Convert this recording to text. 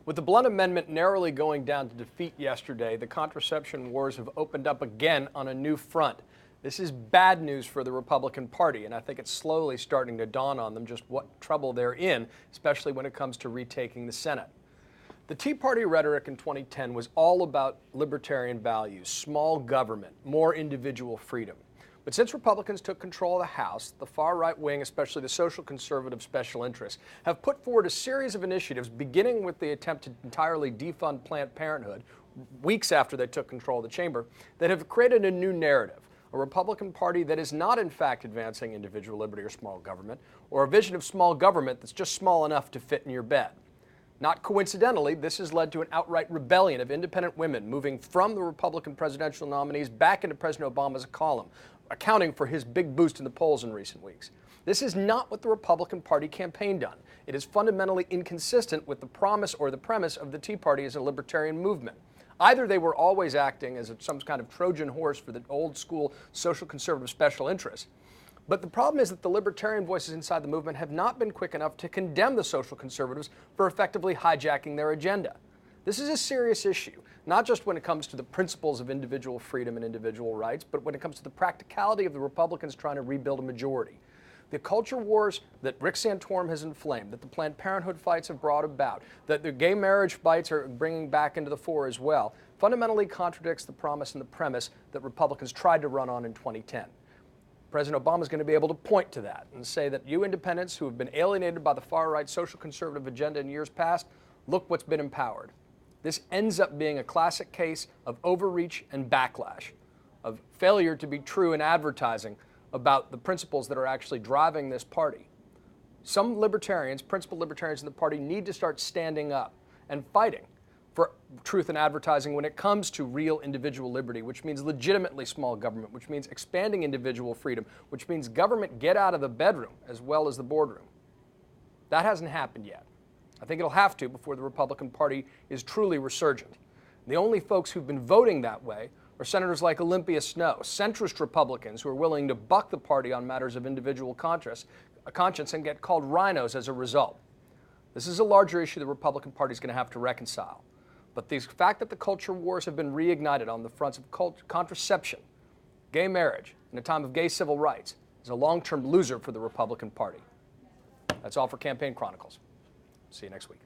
With the Blunt Amendment narrowly going down to defeat yesterday, the contraception wars have opened up again on a new front. This is bad news for the Republican Party, and I think it's slowly starting to dawn on them just what trouble they're in, especially when it comes to retaking the Senate. The Tea Party rhetoric in 2010 was all about libertarian values, small government, more individual freedom. But since Republicans took control of the House, the far right wing, especially the social conservative special interests, have put forward a series of initiatives, beginning with the attempt to entirely defund Planned Parenthood, weeks after they took control of the chamber, that have created a new narrative, a Republican Party that is not in fact advancing individual liberty or small government, or a vision of small government that's just small enough to fit in your bed. Not coincidentally, this has led to an outright rebellion of independent women moving from the Republican presidential nominees back into President Obama's column, accounting for his big boost in the polls in recent weeks. This is not what the Republican Party campaigned on. It is fundamentally inconsistent with the promise or the premise of the Tea Party as a libertarian movement. Either they were always acting as some kind of Trojan horse for the old school social conservative special interests, but the problem is that the libertarian voices inside the movement have not been quick enough to condemn the social conservatives for effectively hijacking their agenda. This is a serious issue, not just when it comes to the principles of individual freedom and individual rights, but when it comes to the practicality of the Republicans trying to rebuild a majority. The culture wars that Rick Santorum has inflamed, that the Planned Parenthood fights have brought about, that the gay marriage fights are bringing back into the fore as well, fundamentally contradicts the promise and the premise that Republicans tried to run on in 2010. President Obama is going to be able to point to that and say that you independents who have been alienated by the far-right social conservative agenda in years past, look what's been empowered. This ends up being a classic case of overreach and backlash, of failure to be true in advertising about the principles that are actually driving this party. Some libertarians, principled libertarians in the party, need to start standing up and fighting for truth in advertising when it comes to real individual liberty, which means legitimately small government, which means expanding individual freedom, which means government get out of the bedroom as well as the boardroom. That hasn't happened yet. I think it'll have to before the Republican Party is truly resurgent. The only folks who've been voting that way are senators like Olympia Snowe, centrist Republicans who are willing to buck the party on matters of individual conscience and get called rhinos as a result. This is a larger issue the Republican Party is going to have to reconcile. But the fact that the culture wars have been reignited on the fronts of contraception, gay marriage, in a time of gay civil rights is a long-term loser for the Republican Party. That's all for Campaign Chronicles. See you next week.